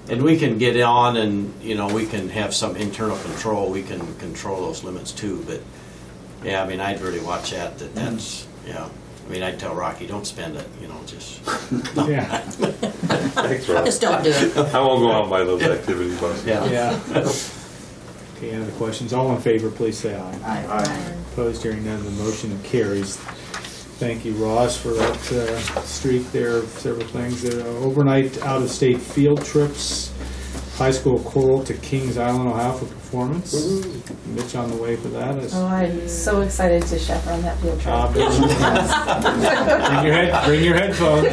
And we can get on and, you know, we can have some internal control. We can control those limits too. But, yeah, I mean, I'd really watch that's, yeah. I mean, I'd tell Rocky, don't spend it, you know, just. Yeah. Thanks, Rob. Just don't do it. I won't go out and buy those activity buses. Yeah. Okay, any other questions? All in favor, please say aye. Aye. Opposed, hearing none, the motion carries. Thank you, Ross, for that streak there of several things. Overnight out-of-state field trips, high school choral to Kings Island, Ohio for performance. Mitch on the way for that. Oh, I'm so excited to chaperone that field trip. Bring your headphones.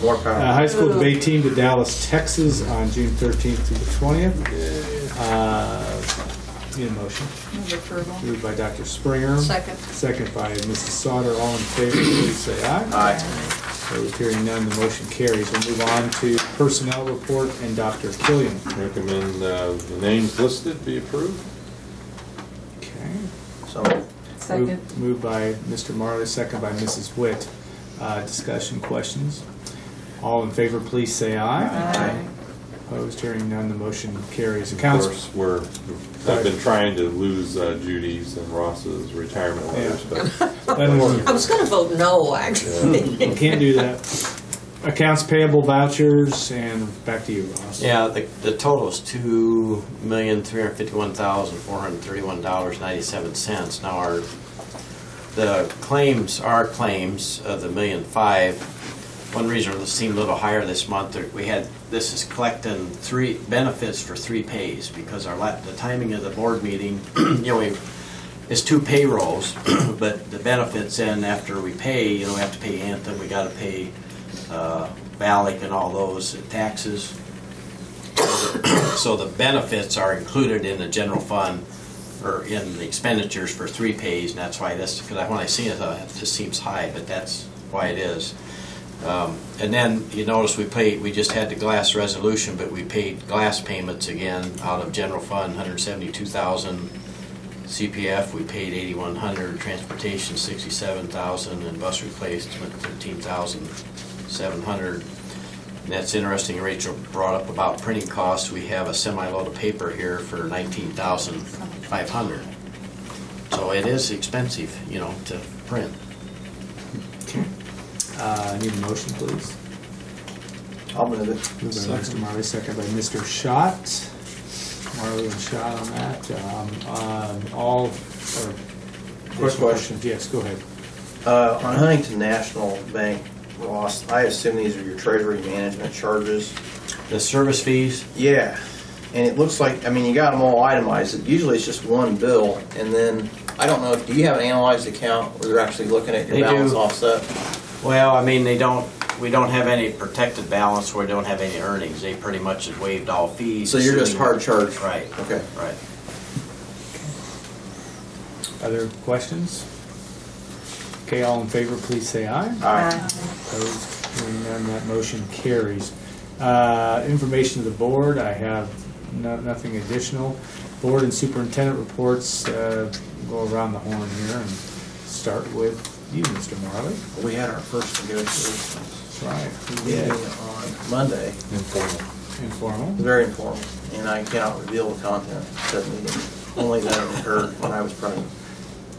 More power. High school debate team to Dallas, Texas on June 13th through the 20th. Need a motion. Move approval. Moved by Dr. Springer. Second. Second by Mrs. Sauter. All in favor, please say aye. Aye. Opposed, hearing none, the motion carries. We'll move on to personnel report and Dr. Killian. Recommend the names listed be approved. Okay. So, Second. Moved by Mr. Marley, second by Mrs. Witt. Discussion, questions? All in favor, please say aye. Aye. Opposed, hearing none, the motion carries. Of Accounts. course, I've been trying to lose Judy's and Ross's retirement letters, but Doesn't work. I was going to vote no, actually. You can't do that. Accounts payable vouchers, and back to you, Ross. Yeah, the total is $2,351,431.97. Now our claims of the $1.5 million. One reason it seemed a little higher this month, this is collecting 3 benefits for 3 pays because the timing of the board meeting, you know, it's 2 payrolls, but the benefits in after we pay, you know, we have to pay Anthem, we got to pay Valak and all those taxes. So the benefits are included in the general fund or in the expenditures for 3 pays, and that's why because when I seen it, I thought it just seems high, but that's why it is. And then you notice we just had the glass resolution, but we paid glass payments again out of general fund, $172,000. CPF we paid $8,100, transportation $67,000, and bus replacement $13,700. And that's interesting. Rachel brought up about printing costs. We have a semi-load of paper here for $19,500. So it is expensive, you know, to print. Need a motion, please. I'll move it. Moved by Mr. Marley, second by Mr. Schott. Marley and Schott on that. Quick question. Yes, go ahead. On Huntington National Bank, Ross, I assume these are your treasury management charges? The service fees? Yeah. And it looks like, I mean, you got them all itemized. Usually it's just one bill, and then, I don't know, do you have an analyzed account where they're actually looking at your They balance do. offset? Well, I mean, we don't have any protected balance where we don't have any earnings. They pretty much have waived all fees. So you're just hard charged? Right. Okay. Right. Other questions? Okay, all in favor, please say aye. Aye. Opposed, hearing none, that motion carries. Information to the board, I have nothing additional. Board and superintendent reports, go around the horn here and start with you, Mr. Marley. We had our first negotiations. That's right. Meeting on Monday. Informal. Very informal, and I cannot reveal the content of that meeting. Only that it occurred when I was present.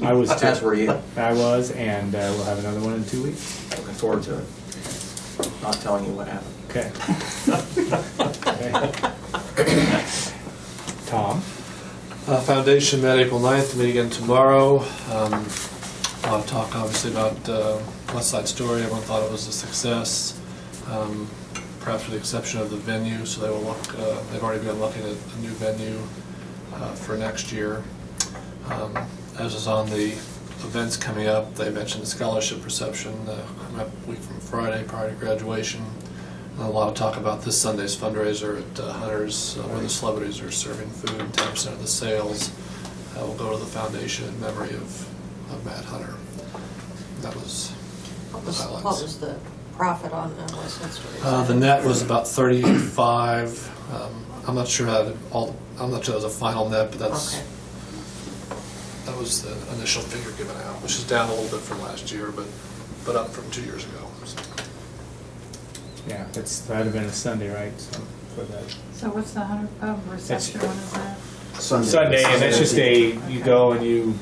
I was too. As were you. I was, and we'll have another one in 2 weeks. Looking forward to it. Not telling you what happened. Okay. Okay. Tom? Foundation met April 9th, meet again tomorrow. A lot of talk obviously about West Side Story. Everyone thought it was a success, perhaps with the exception of the venue, so they will look, they've already been looking at a new venue for next year. As is on the events coming up, they mentioned the scholarship reception coming up a week from Friday prior to graduation. A lot of talk about this Sunday's fundraiser at Hunter's, where the celebrities are serving food. 10% of the sales will go to the foundation in memory of Matt Hunter. That was What the highlights. was the profit on West Side Stories? The net was about 35. I'm not sure how I'm not sure that was a final net, but that was the initial figure given out, which is down a little bit from last year, but up from 2 years ago. So. Yeah, that'd have been a Sunday, right? So for that. So what's the reception, when is that? Sunday, and that's just you go and you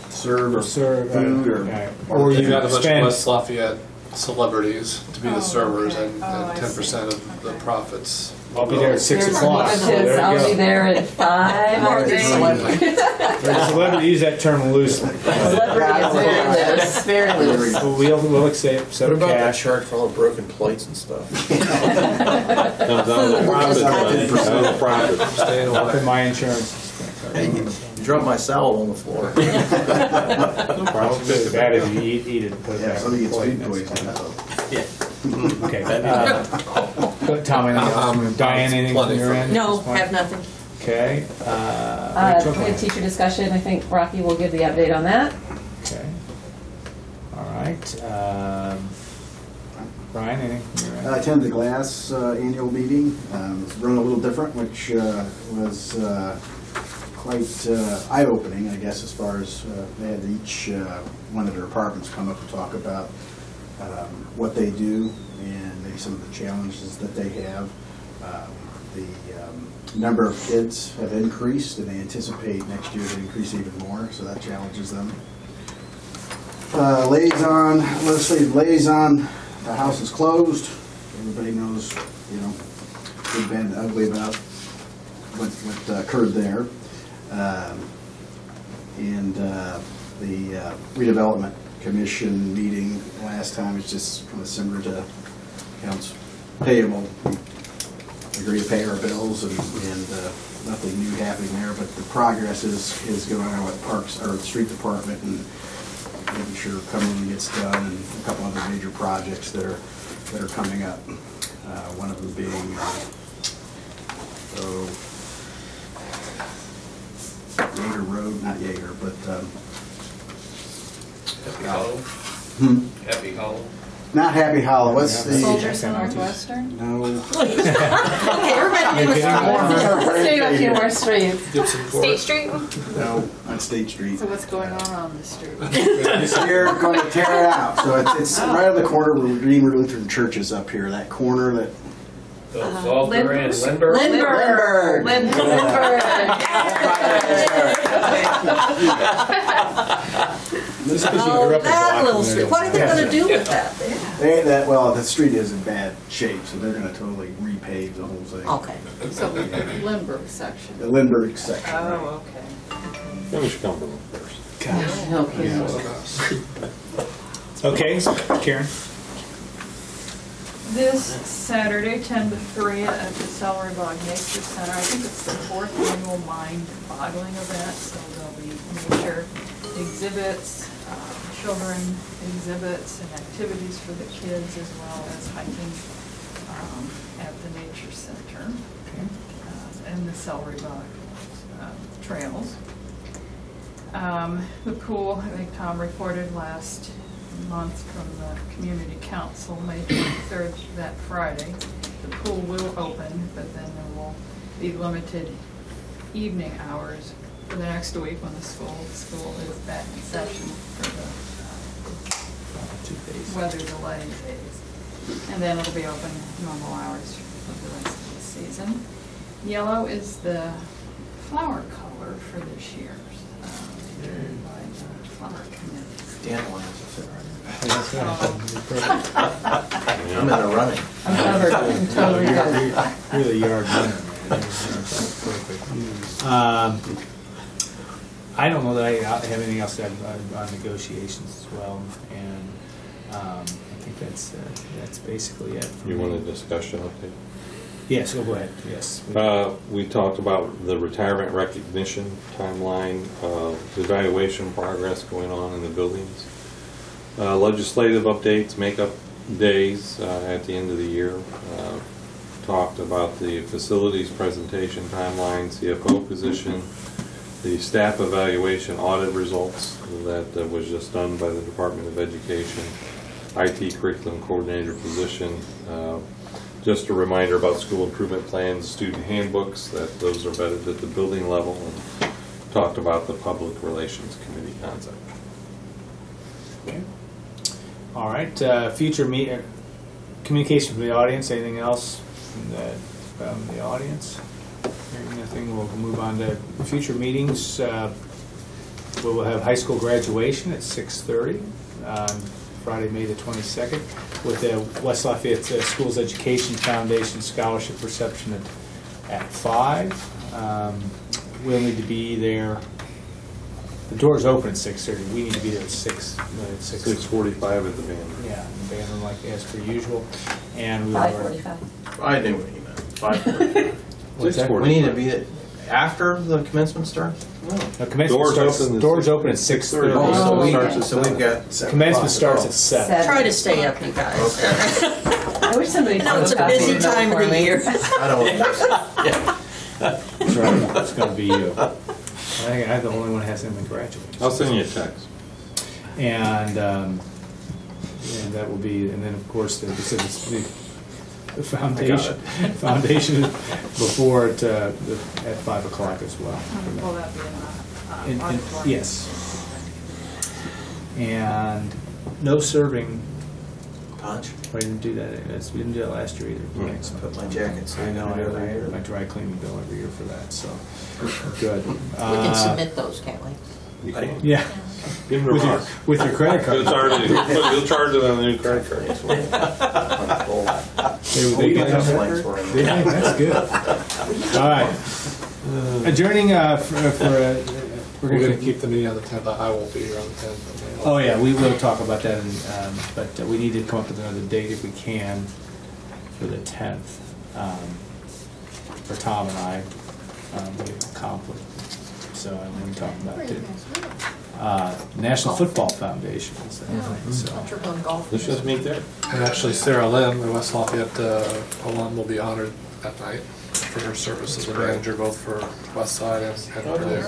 serve food, or you got a bunch of spend. West Lafayette celebrities to be the servers, and I 10% of the profits. I'll be there at 6 o'clock. So there you I'll be go. there at 5. Celebrity, use that term loosely. Celebrity is very loose. We'll accept What some about that cash. chart for all the broken plates and stuff? Comes out of the profit, money, out of the profit. Staying Up in away. my insurance. Hey, you dropped my salad on the floor. Probably as bad as you eat it and put it Yeah, back. somebody gets on the food plate. poisoning. Okay. Tom, anything else? Diane, anything from your end? No, have nothing. Okay. We had teacher discussion. I think Rocky will give the update on that. Okay. All right. Brian, anything from your end? I attended the Glass annual meeting. It's run a little different, which was quite eye-opening, I guess, as far as they had each one of their departments come up and talk about what they do and maybe some of the challenges that they have. The number of kids have increased, and they anticipate next year to increase even more, so that challenges them. Liaison, the house is closed. Everybody knows, good, bad, and ugly about what occurred there. The redevelopment commission meeting last time is just kind of similar to accounts payable. We agree to pay our bills and nothing new happening there, but the progress is going on with parks or the street department and making sure Cumberland gets done, and a couple other major projects that are coming up. One of them being Yeager Road, not Yeager, but Happy Hollow? Happy Hollow? not Happy Hollow. What's the Soldiers in Northwestern? No. Okay, everybody give us Stay up here, more streets. Gibson Court. State Street? No, on State Street. So what's going on the street? This year, going to tear it out. So it's right on the corner where Redeemer Lutheran Church is up here. That corner that. Salter and Lindbergh? Lindbergh. This is 'cause you Oh, grew up in that Blackman, little there. street. What are they going to do with that? The street is in bad shape, so they're going to totally repave the whole thing. Okay. So Lindbergh section. The Lindbergh section. right. Oh, okay. Finish Cumberland first. No kidding. Okay, Karen. This Saturday, 10 to 3 at the Celery Bog Nature Center. I think it's the 4th annual mind-boggling event, so there'll be nature exhibits, children exhibits, and activities for the kids, as well as hiking at the Nature Center and the Celery Bog trails. The pool, I think Tom reported last month from the community council, May 23rd, that Friday. The pool will open, but then there will be limited evening hours for the next week when the school is back in session for the weather delay days. And then it'll be open normal hours for the rest of the season. Yellow is the flower color for this year, by the flower committee. Dandelions, that's it, right? I'm Oh. in the running. I'm covered. I'm totally covered. You're the yard runner, man. Perfect. I don't know that I have anything else to add on negotiations as well, and I think that's basically it. for You me. want a discussion update? Yes, go ahead. Yes. We talked about the retirement recognition timeline, the evaluation progress going on in the buildings. Legislative updates, makeup days at the end of the year. Talked about the facilities presentation timeline, CFO position, the staff evaluation audit results that was just done by the Department of Education, IT curriculum coordinator position. Just a reminder about school improvement plans, student handbooks, that those are vetted at the building level, and talked about the public relations committee concept. Okay. All right. Future communication from the audience. Anything else from the audience? Hearing nothing, we'll move on to future meetings. We will have high school graduation at 6:30. Friday, May the 22nd, with the West Lafayette Schools Education Foundation Scholarship Reception at 5. We'll need to be there. The doors open at 6:30. We need to be there at 6:45 at the band. Yeah, the band room, like as per usual. And we 5:45. I knew what you meant. 5:45. What's that? We need to be after the commencement starts? No, doors open at 6:30. So we've got... Commencement starts at 7. Try to stay up, you guys. I wish somebody. I know it's a busy time of the year. I don't want That's right. It's going to be you. I think I'm the only one who has anything graduating. I'll send you a text. And that will be, and then of course the foundation before at 5 o'clock as well. Will that be in the auditorium? Yes. And no serving. punch. We didn't do that. We didn't do that last year either. Thanks. Put my jackets. I know. I have my dry cleaning bill every year for that. So good. We can submit those, can't we? You can. Yeah. Give them a With your credit card. You'll charge it on the new credit card. That's good. All right. Adjourning we're going to keep the meeting on the 10th. I won't be here on the 10th. Oh yeah, we will talk about that, but we need to come up with another date if we can for the 10th. For Tom and I, we have a conflict, so I'm going to talk about it. National Football Foundation. So. Let's just meet there. And actually, Sarah Lim, the West Lafayette alum, will be honored that night for her service as a manager, both for West Side and Purdue.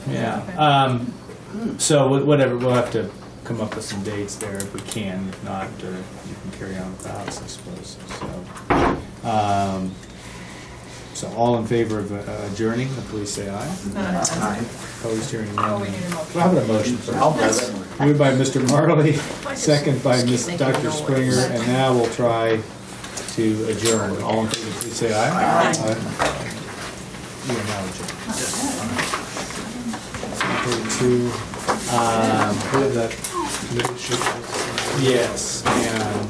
Yeah. So whatever, we'll have to come up with some dates there if we can. If not, you can carry on without us, I suppose. So all in favor of adjourning, please say aye. Aye. Opposed, hearing Oh, none. we need a motion. We'll have a motion first. Moved by Mr. Marley, second by Dr. Springer, and now we'll try to adjourn. All in favor, please say aye. Aye. We are now adjourned. 7:32. We have that committee sheet. Yes, and